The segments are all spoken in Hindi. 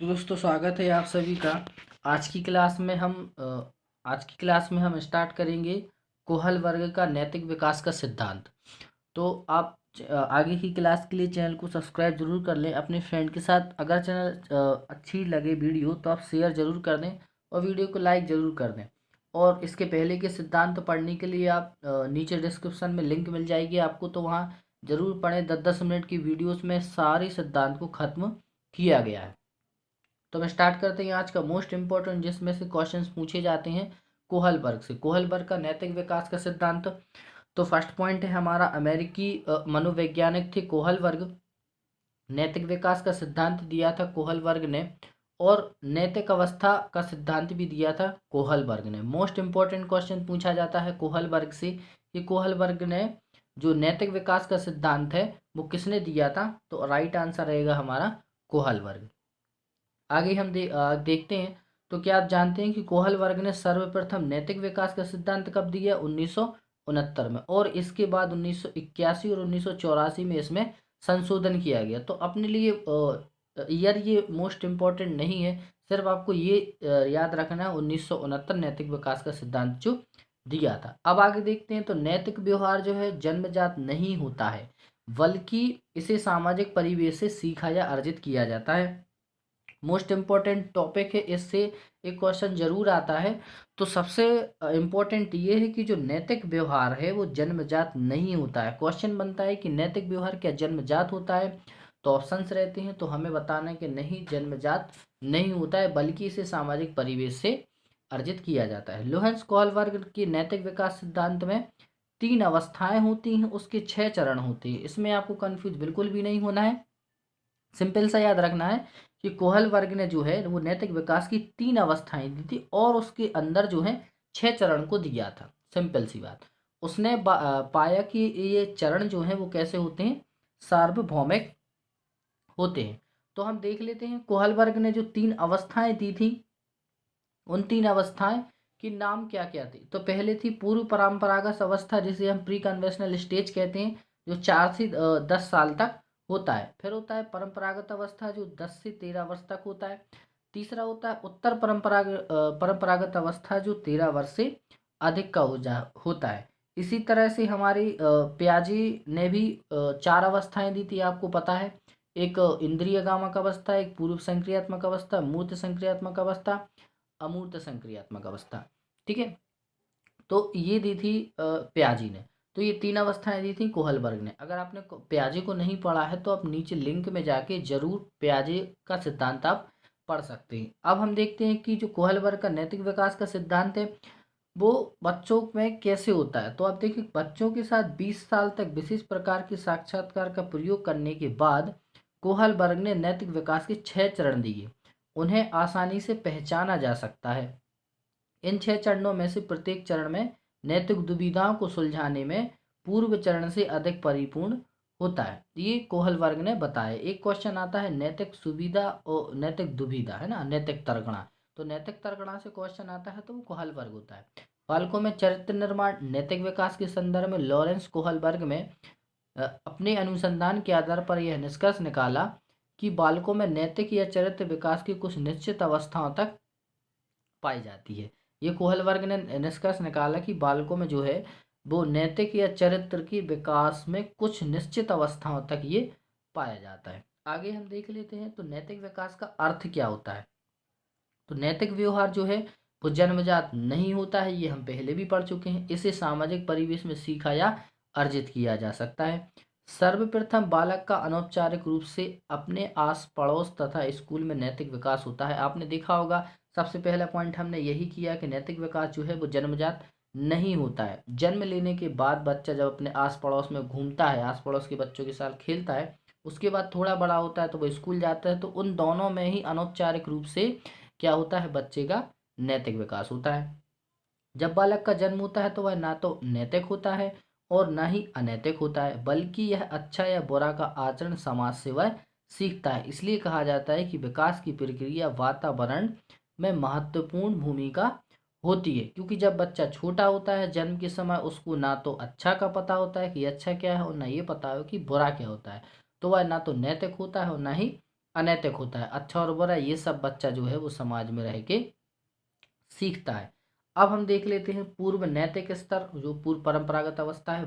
तो दोस्तों स्वागत है आप सभी का। आज की क्लास में हम स्टार्ट करेंगे कोहल वर्ग का नैतिक विकास का सिद्धांत। तो आप आगे की क्लास के लिए चैनल को सब्सक्राइब जरूर कर लें अपने फ्रेंड के साथ। अगर चैनल अच्छी लगे वीडियो तो आप शेयर जरूर कर दें और वीडियो को लाइक जरूर कर दें। और इसके पहले के सिद्धांत पढ़ने के लिए आप नीचे डिस्क्रिप्शन में लिंक मिल जाएगी आपको, तो वहाँ जरूर पढ़ें। 10-10 मिनट की वीडियोस में सारे सिद्धांत को खत्म किया गया है। तो हम स्टार्ट करते हैं आज का मोस्ट इंपॉर्टेंट, जिसमें से क्वेश्चंस पूछे जाते हैं कोहलबर्ग से। कोहलबर्ग का नैतिक विकास का सिद्धांत। तो फर्स्ट पॉइंट है हमारा, अमेरिकी मनोवैज्ञानिक थे कोहलबर्ग। नैतिक विकास का सिद्धांत दिया था कोहलबर्ग ने, और नैतिक अवस्था का सिद्धांत भी दिया था कोहलबर्ग ने। मोस्ट इंपॉर्टेंट क्वेश्चन पूछा जाता है कोहलबर्ग से कि कोहलबर्ग ने जो नैतिक विकास का सिद्धांत है वो किसने दिया था। तो राइट आंसर रहेगा हमारा कोहलबर्ग। आगे हम देखते हैं। तो क्या आप जानते हैं कि कोहल वर्ग ने सर्वप्रथम नैतिक विकास का सिद्धांत कब दिया? 1969 में, और इसके बाद 1981 और 1984 में इसमें संशोधन किया गया। तो अपने लिए ईयर ये मोस्ट इम्पोर्टेंट नहीं है, सिर्फ आपको ये याद रखना है 1969 नैतिक विकास का सिद्धांत जो दिया था। अब आगे देखते हैं। तो नैतिक व्यवहार जो है जन्मजात नहीं होता है, बल्कि इसे सामाजिक परिवेश से सीखा या अर्जित किया जाता है। मोस्ट इम्पॉर्टेंट टॉपिक है, इससे एक क्वेश्चन जरूर आता है। तो सबसे इम्पोर्टेंट ये है कि जो नैतिक व्यवहार है वो जन्मजात नहीं होता है। क्वेश्चन बनता है कि नैतिक व्यवहार क्या जन्मजात होता है? तो ऑप्शंस रहते हैं, तो हमें बताना है कि नहीं, जन्मजात नहीं होता है, बल्कि इसे सामाजिक परिवेश से अर्जित किया जाता है। लोहेंस कोहलबर्ग के नैतिक विकास सिद्धांत में 3 अवस्थाएं होती हैं, उसके 6 चरण होते हैं। इसमें आपको कंफ्यूज बिल्कुल भी नहीं होना है, सिंपल सा याद रखना है कि कोहल वर्ग ने जो है वो नैतिक विकास की 3 अवस्थाएं दी थी, और उसके अंदर जो है 6 चरण को दिया था। सिंपल सी बात। उसने पाया कि ये चरण जो है वो कैसे होते हैं, सार्वभौमिक होते हैं। तो हम देख लेते हैं कोहल वर्ग ने जो 3 अवस्थाएं दी थी, उन 3 अवस्थाएं की नाम क्या क्या थी। तो पहले थी पूर्व परंपरागत अवस्था, जिसे हम प्री कन्वेंशनल स्टेज कहते हैं, जो 4 से 10 साल तक होता है। फिर होता है परंपरागत अवस्था, जो 10 से 13 वर्ष तक होता है। तीसरा होता है उत्तर परंपरागत अवस्था, जो 13 वर्ष से अधिक का होता है। इसी तरह से हमारी प्याजी ने भी 4 अवस्थाएं दी थी, आपको पता है। एक इंद्रिय गामक अवस्था, एक पूर्व संक्रियात्मक अवस्था, मूर्त संक्रियात्मक अवस्था, अमूर्त संक्रियात्मक अवस्था। ठीक है, तो ये दी थी प्याजी ने। तो ये 3 अवस्थाएं दी थी कोहलबर्ग ने। अगर आपने प्याजे को नहीं पढ़ा है तो आप नीचे लिंक में जाके जरूर प्याजे का सिद्धांत आप पढ़ सकते हैं। अब हम देखते हैं कि जो कोहलबर्ग का नैतिक विकास का सिद्धांत है वो बच्चों में कैसे होता है। तो आप देखिए, बच्चों के साथ 20 साल तक विशेष प्रकार के साक्षात्कार का प्रयोग करने के बाद कोहलबर्ग ने नैतिक विकास के 6 चरण दिए। उन्हें आसानी से पहचाना जा सकता है। इन 6 चरणों में से प्रत्येक चरण में नैतिक दुविधाओं को सुलझाने में पूर्व चरण से अधिक परिपूर्ण होता है। ये कोहलबर्ग ने बताया। एक क्वेश्चन आता है नैतिक सुविधा और नैतिक दुविधा, है ना, नैतिक तर्कणा। तो नैतिक तर्कणा से क्वेश्चन आता है तो वो कोहलबर्ग होता है। बालकों में चरित्र निर्माण नैतिक विकास के संदर्भ में लॉरेंस कोहलबर्ग में अपने अनुसंधान के आधार पर यह निष्कर्ष निकाला कि बालकों में नैतिक या चरित्र विकास की कुछ निश्चित अवस्थाओं तक पाई जाती है। ये कोहलबर्ग ने निष्कर्ष निकाला कि बालकों में जो है वो नैतिक या चरित्र की विकास में कुछ निश्चित अवस्थाओं तक ये पाया जाता है। आगे हम देख लेते हैं। तो नैतिक विकास का अर्थ क्या होता है। तो नैतिक व्यवहार जो है वो जन्मजात नहीं होता है, ये हम पहले भी पढ़ चुके हैं। इसे सामाजिक परिवेश में सीखा या अर्जित किया जा सकता है। सर्वप्रथम बालक का अनौपचारिक रूप से अपने आस पड़ोस तथा स्कूल में नैतिक विकास होता है। आपने देखा होगा, सबसे पहला पॉइंट हमने यही किया कि नैतिक विकास जो है वो जन्मजात नहीं होता है। जन्म लेने के बाद बच्चा जब अपने आस पड़ोस में घूमता है, आस पड़ोस के बच्चों के साथ खेलता है, उसके बाद थोड़ा बड़ा होता है तो वो स्कूल जाता है, तो उन दोनों में ही अनौपचारिक रूप से क्या होता है, बच्चे का नैतिक विकास होता है। जब बालक का जन्म होता है तो वह ना तो नैतिक होता है और ना ही अनैतिक होता है, बल्कि यह अच्छा या बुरा का आचरण समाज से वह सीखता है। इसलिए कहा जाता है कि विकास की प्रक्रिया वातावरण में महत्वपूर्ण भूमिका होती है, क्योंकि जब बच्चा छोटा होता है जन्म के समय उसको ना तो अच्छा का पता होता है कि अच्छा क्या है, और ना ये पता हो कि बुरा क्या होता है, तो वह ना तो नैतिक होता है और ना ही अनैतिक होता है। अच्छा और बुरा ये सब बच्चा जो है वो समाज में रह के सीखता है। अब हम देख लेते हैं पूर्व नैतिक स्तर, जो पूर्व परंपरागत अवस्था है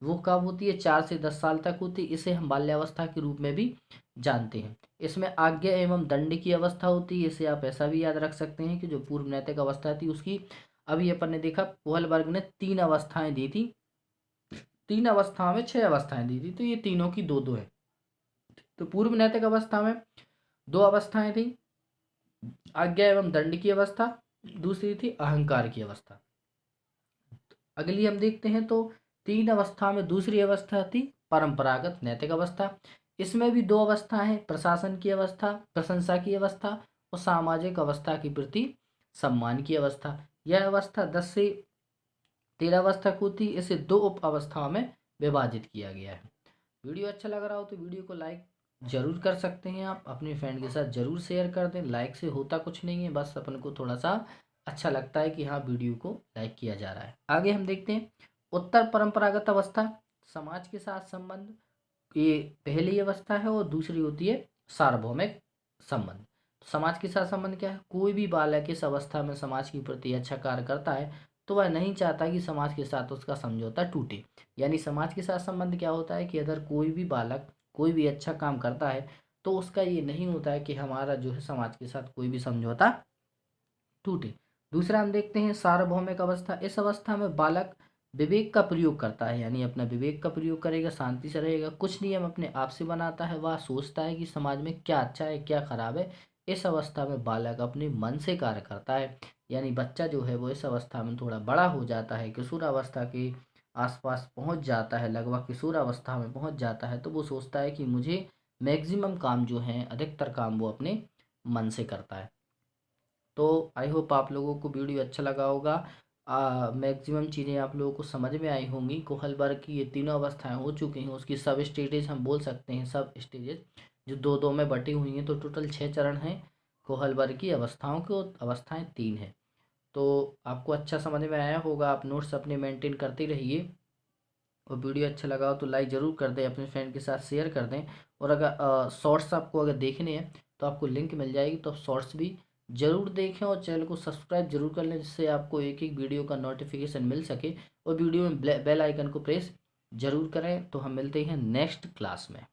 वो कब होती है? 4 से 10 साल तक होती है। इसे हम बाल्यावस्था के रूप में भी जानते हैं। इसमें आज्ञा एवं दंड की अवस्था होती है। इसे आप ऐसा भी याद रख सकते हैं कि जो पूर्व नैतिक अवस्था थी उसकी, अभी अपन ने देखा कोहलबर्ग ने 3 अवस्थाएं दी थी, 3 अवस्थाओं में 6 अवस्थाएं दी थी, तो ये तीनों की दो दो है। तो पूर्व नैतिक अवस्था में 2 अवस्थाएं थी, आज्ञा एवं दंड की अवस्था, दूसरी थी अहंकार की अवस्था। अगली हम देखते हैं तो 3 अवस्था में दूसरी अवस्था थी परंपरागत नैतिक अवस्था। इसमें भी 2 अवस्था है, प्रशासन की अवस्था, प्रशंसा की अवस्था, और सामाजिक अवस्था के प्रति सम्मान की अवस्था। यह अवस्था 10 से 13 अवस्था तक होती है। इसे 2 उप अवस्थाओं में विभाजित किया गया है। वीडियो अच्छा लग रहा हो तो वीडियो को लाइक जरूर कर सकते हैं, आप अपने फ्रेंड के साथ जरूर शेयर कर दें। लाइक से होता कुछ नहीं है, बस अपन को थोड़ा सा अच्छा लगता है कि हाँ वीडियो को लाइक किया जा रहा है। आगे हम देखते हैं उत्तर परंपरागत अवस्था, समाज के साथ संबंध। ये पहली अवस्था है, और दूसरी होती है सार्वभौमिक संबंध। समाज के साथ संबंध क्या है? कोई भी बालक इस अवस्था में समाज के प्रति अच्छा कार्य करता है तो वह नहीं चाहता कि समाज के साथ उसका समझौता टूटे। यानी समाज के साथ संबंध क्या होता है कि अगर कोई भी बालक कोई भी अच्छा काम करता है तो उसका ये नहीं होता है कि हमारा जो है समाज के साथ कोई भी समझौता टूटे। दूसरा हम देखते हैं सार्वभौमिक अवस्था। इस अवस्था में बालक विवेक का प्रयोग करता है, यानी अपना विवेक का प्रयोग करेगा, शांति से रहेगा, कुछ नियम अपने आप से बनाता है। वह सोचता है कि समाज में क्या अच्छा है क्या खराब है। इस अवस्था में बालक अपने मन से कार्य करता है। यानी बच्चा जो है वो इस अवस्था में थोड़ा बड़ा हो जाता है, किशोर अवस्था के आसपास पहुंच जाता है, लगभग किशोर अवस्था में पहुंच जाता है, तो वो सोचता है कि मुझे मैक्सिमम काम जो है, अधिकतर काम वो अपने मन से करता है। तो आई होप आप लोगों को वीडियो अच्छा लगा होगा। मैक्सिमम चीज़ें आप लोगों को समझ में आई होंगी। कोहलबर्ग की ये तीनों अवस्थाएं हो चुकी हैं, उसकी सब स्टेजेस हम बोल सकते हैं, सब स्टेजेस जो दो दो में बटी हुई हैं, तो टोटल 6 चरण हैं। कोहलबर्ग की अवस्थाओं को अवस्थाएं 3 हैं। तो आपको अच्छा समझ में आया होगा। आप नोट्स अपने मेंटेन करते रहिए, और वीडियो अच्छा लगा हो तो लाइक ज़रूर कर दें, अपने फ्रेंड के साथ शेयर कर दें। और अगर शॉर्ट्स आपको अगर देखने हैं तो आपको लिंक मिल जाएगी, तो शॉर्ट्स भी ज़रूर देखें, और चैनल को सब्सक्राइब जरूर कर लें, जिससे आपको एक एक वीडियो का नोटिफिकेशन मिल सके। और वीडियो में बेल आइकन को प्रेस जरूर करें। तो हम मिलते हैं नेक्स्ट क्लास में।